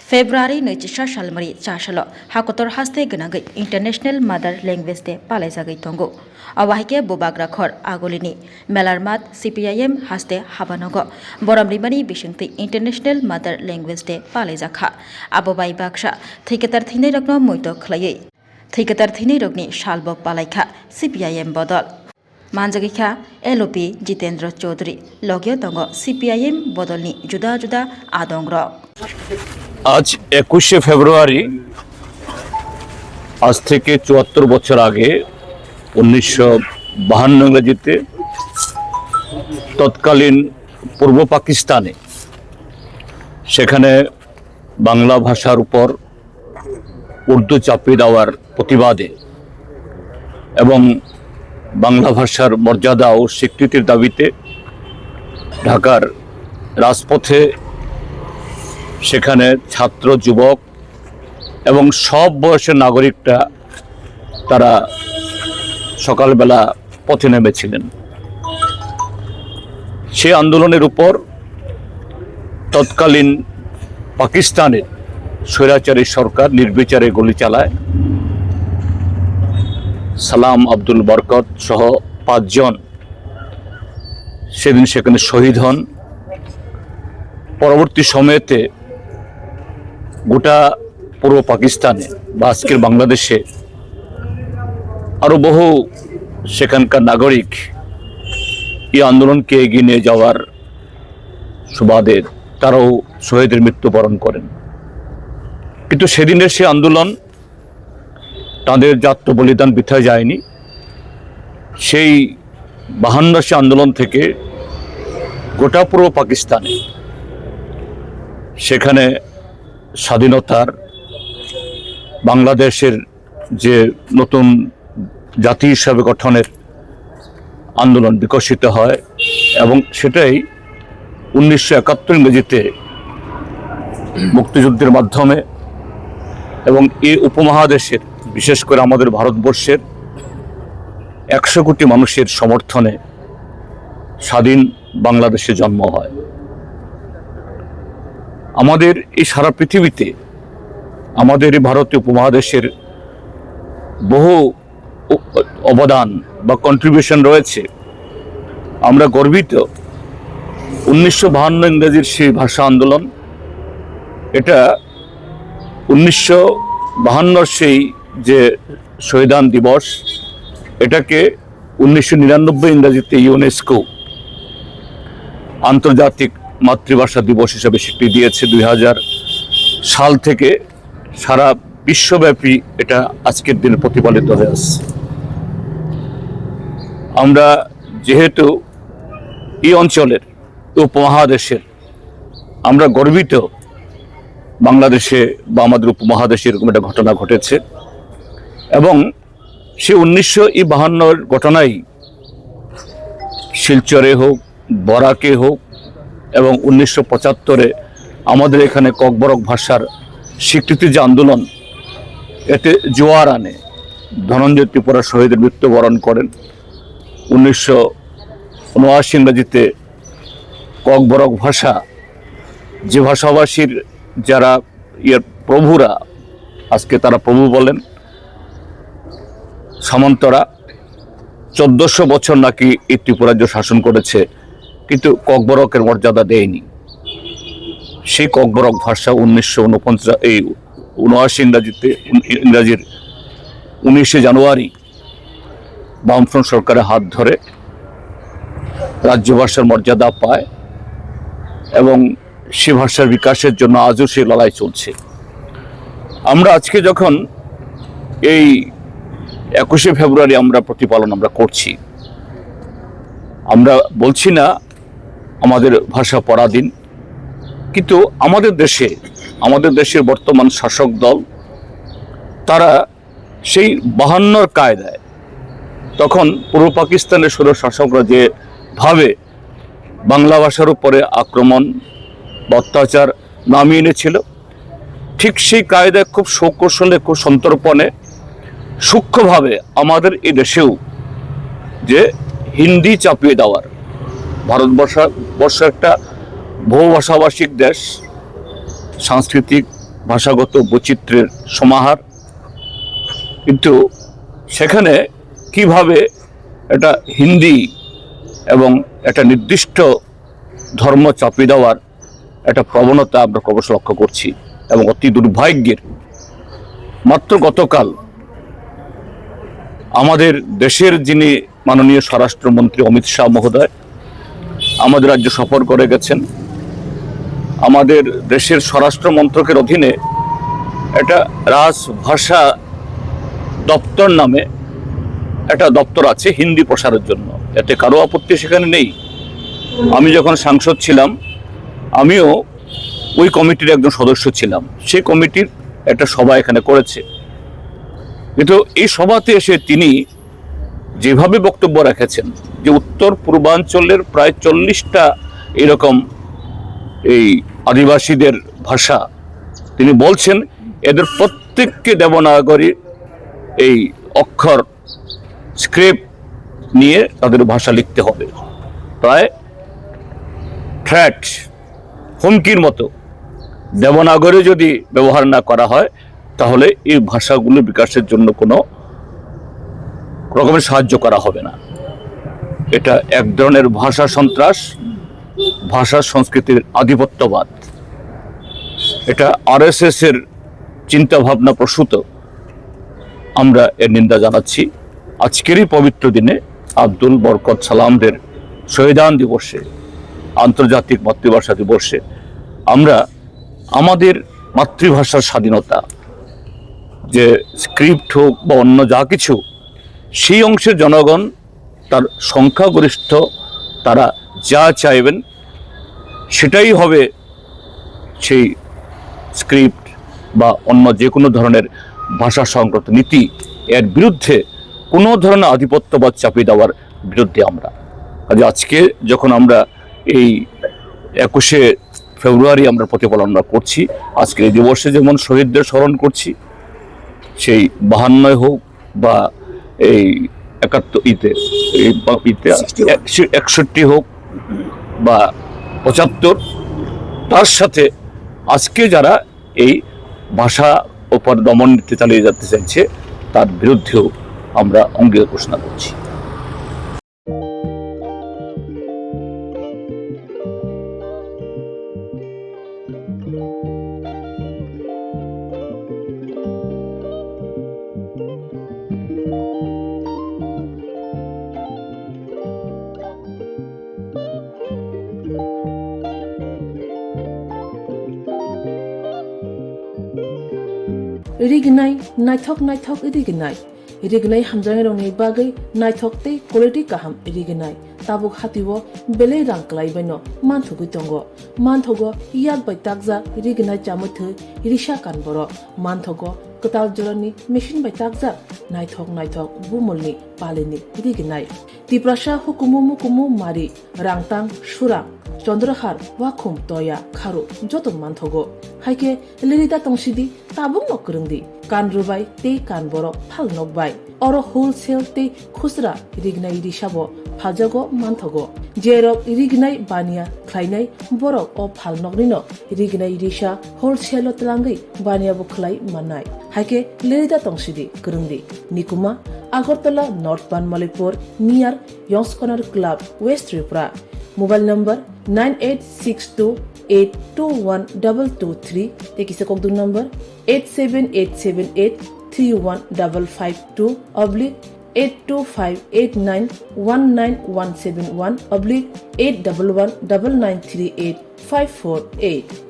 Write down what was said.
February Nichisa Shalmari Chashalo Hakotor Haste Ganagai International Mother Language Day Palaisagay Tongo Awahike Bobagra Khor Agolini Melarmat CPIM Haste Habanogo Boramrimani Bishingti International Mother Language Day Palaisakha Abobai Baksha Thiketar Thine Rogno Muito Klaye Thiketar Thine Rogni Shalbo Palaikha CPIM Bodol Manjagikha LOP Jitendra Chaudhary Logyo Tongo CPIM Bodolni Juda Juda Adongro আজ 21শে ফেব্রুয়ারি আজ থেকে ৭৪ বছর আগে ১৯৫২ ইংরেজিতে তৎকালীন পূর্ব পাকিস্তানে সেখানে বাংলা ভাষার উপর উর্দু চাপিয়ে দেওয়ার প্রতিবাদে এবং বাংলা ভাষার মর্যাদা ও স্বীকৃতির দাবিতে ঢাকার রাজপথে সেখানে ছাত্র যুবক এবং সব বয়সের নাগরিকরা তারা সকালবেলা পথে নেমেছিলেন। সেই আন্দোলনের উপর তৎকালীন পাকিস্তানের স্বৈরাচারী সরকার নির্বিচারে গুলি চালায়। সালাম আব্দুল বরকত সহ ৫ জন সেদিন সেখানে শহীদ হন। পরবর্তী সময়েতে গোটা পূর্ব পাকিস্তানে বা আজকের বাংলাদেশে আরো বহু সেখানকার নাগরিক এই আন্দোলনকে এগিয়ে নিয়ে যাওয়ার সুবাদে তারাও শহীদের মৃত্যুবরণ করেন। কিন্তু সেদিনের সেই আন্দোলন তাদের জাত্য বলিদান বৃথা যায়নি। সেই ৫২ আন্দোলন থেকে গোটা পূর্ব পাকিস্তানে সেখানে স্বাধীনতার বাংলাদেশের যে নতুন জাতি হিসাবে গঠনের আন্দোলন বিকশিত হয় এবং সেটাই ১৯৭১ ইংরেজিতে মুক্তিযুদ্ধের মাধ্যমে এবং এই উপমহাদেশের বিশেষ করে আমাদের ভারতবর্ষের ১০০ কোটি মানুষের সমর্থনে স্বাধীন বাংলাদেশে জন্ম হয়। আমাদের এই সারা পৃথিবীতে আমাদের এই ভারতীয় উপমহাদেশের বহু অবদান বা কন্ট্রিবিউশন রয়েছে। আমরা গর্বিত ১৯৫২ ইংরেজির সেই ভাষা আন্দোলন, এটা ১৯৫২ সেই যে শহীদান দিবস, এটাকে ১৯৯৯ ইংরেজিতে ইউনেস্কো আন্তর্জাতিক মাতৃভাষা দিবস হিসেবে স্বীকৃতি দিয়েছে। ২০০০ সাল থেকে সারা বিশ্বব্যাপী এটা আজকের দিনে প্রতিপালিত হয়ে আসছে। আমরা যেহেতু এই অঞ্চলের উপমহাদেশের, আমরা গর্বিত বাংলাদেশে বা আমাদের উপমহাদেশে এরকম একটা ঘটনা ঘটেছে এবং সে ১৯৫২ ঘটনাই শিলচরে হোক, বরাকে হোক এবং ১৯৭৫ আমাদের এখানে ককবরক ভাষার স্বীকৃতি যে আন্দোলন, এতে জোয়ার আনে। ধনঞ্জয় ত্রিপুরা শহীদের মৃত্যুবরণ করেন। ১৯৭৯ ইংরেজিতে ককবরক ভাষা, যে ভাষাভাষীর যারা প্রভুরা, আজকে তারা প্রভু বলেন, সামন্তরা ১৪০০ বছর নাকি এই ত্রিপুরাজ্য শাসন করেছে, কিন্তু ককবরকের মর্যাদা দেয়নি। সেই ককবরক ভাষা ১৯৭৯ ইংরাজির ১৯শে জানুয়ারি বামফ্রন্ট সরকারের হাত ধরে রাজ্য ভাষার মর্যাদা পায় এবং সে ভাষার বিকাশের জন্য আজও সেই লড়াই চলছে। আমরা আজকে যখন এই ২১শে ফেব্রুয়ারি আমরা প্রতিপালন করছি, আমরা বলছি না আমাদের ভাষা পরাধীন, কিন্তু আমাদের দেশের বর্তমান শাসক দল তারা সেই ৫২ কায়দায়, তখন পূর্ব পাকিস্তানের শাসকরা যেভাবে বাংলা ভাষার উপরে আক্রমণ বা অত্যাচার নামিয়ে এনেছিল, ঠিক সেই কায়দায় খুব সুকৌশলে, খুব সন্তর্পণে, সূক্ষ্মভাবে আমাদের এই দেশেও যে হিন্দি চাপিয়ে দেওয়ার, ভারতবর্ষ একটা বহুভাষাভাষিক দেশ, সাংস্কৃতিক ভাষাগত বৈচিত্র্যের সমাহার, কিন্তু সেখানে কিভাবে এটা হিন্দি এবং একটা নির্দিষ্ট ধর্ম চাপিয়ে দেওয়ার একটা প্রবণতা আমরা ক্রমশ লক্ষ্য করছি। এবং অতি দুর্ভাগ্যের, মাত্র গতকাল আমাদের দেশের যিনি মাননীয় স্বরাষ্ট্রমন্ত্রী অমিত শাহ মহোদয় আমাদের রাজ্য সফর করে গেছেন। আমাদের দেশের স্বরাষ্ট্র মন্ত্রকের অধীনে একটা রাজভাষা দপ্তর নামে একটা দপ্তর আছে হিন্দি প্রসারের জন্য, এতে কারো আপত্তি সেখানে নেই। আমি যখন সাংসদ ছিলাম আমিও ওই কমিটির একজন সদস্য ছিলাম, সেই কমিটির একটা সভা এখানে করেছে। কিন্তু এই সভাতে এসে তিনি যেভাবে বক্তব্য রেখেছেন যে উত্তর পূর্বাঞ্চলের প্রায় 40টা এরকম এই আদিবাসীদের ভাষা, তিনি বলছেন এদের প্রত্যেককে দেবনাগরী এই অক্ষর স্ক্রিপ্ট নিয়ে তাদের ভাষা লিখতে হবে। প্রায় থ্রেট, হুমকির মতো। দেবনাগরী যদি ব্যবহার না করা হয় তাহলে এই ভাষাগুলো বিকাশের জন্য কোনো রকমের সাহায্য করা হবে না। এটা এক ধরনের ভাষা সন্ত্রাস, ভাষা সংস্কৃতির আধিপত্যবাদ। এটা আরএসএস এর চিন্তা ভাবনা প্রসূত। আমরা এর নিন্দা জানাচ্ছি। আজকেরই পবিত্র দিনে আব্দুল বরকত সালামদের শহীদান দিবসে, আন্তর্জাতিক মাতৃভাষা দিবসে আমরা আমাদের মাতৃভাষার স্বাধীনতা, যে স্ক্রিপ্ট হোক বা অন্য যা কিছু, সেই অংশের জনগণ তার সংখ্যাগরিষ্ঠ তারা যা চাইবেন সেটাই হবে সেই স্ক্রিপ্ট বা অন্য যে কোনো ধরনের ভাষা সংক্রান্ত নীতি। এর বিরুদ্ধে কোনো ধরনের আধিপত্যবাদ চাপিয়ে দেওয়ার বিরুদ্ধে আমরা আজকে যখন আমরা এই 21শে ফেব্রুয়ারি আমরা প্রতিপালন করছি, আজকের এই দিবসে যেমন শহীদদের স্মরণ করছি, সেই 52 হোক বা এই 61 হোক বা 75, তার সাথে আজকে যারা এই ভাষা উপর দমন নীতি চালিয়ে যেতে চাইছে তার বিরুদ্ধেও আমরা অঙ্গীকার ঘোষণা করছি। रिगनाय नायथक रिगनाय हामजानाय रंनि बागै नायथकते क्वालिटी काहाम रिगनाय ताबुक हातिव बेले रां क्लाइबायनो मानथुगै दंगो मानथगो याक बाय ताकजा रिगनाय चामथो रिसा कानबरो मानथगो कताल जरनि मेशिन बाय ताकजा नायथक बुमलनि पालिनि रिगनाय तिप्रासा हुकुमु मारि रांतां सुरां चंद्रहार वाखुम तया खारु जतन मानथगो हाइके लिरिदा तंसिदि ताबुक नकरंदि कान रुबाय ते कान बरो फाल नकबाय अरो होलसेल ते खुसरा रिगनाय रिसाबो फाजागो मानथगो जेरक रिगनाय बानिया ख्लायनाय बरक अ फाल नकनिनो रिगनाय रिसा होलसेल तलांगै बानियाबो ख्लाय माननाय हाइके लिरिदा तंसिदि करंदि निकुमा Agartala north Banamalipur near young's corner club west Tripura mobile number 9862821223 तेकिसे कोकदुं नंबर 87878315552 82589191171 /8119938 548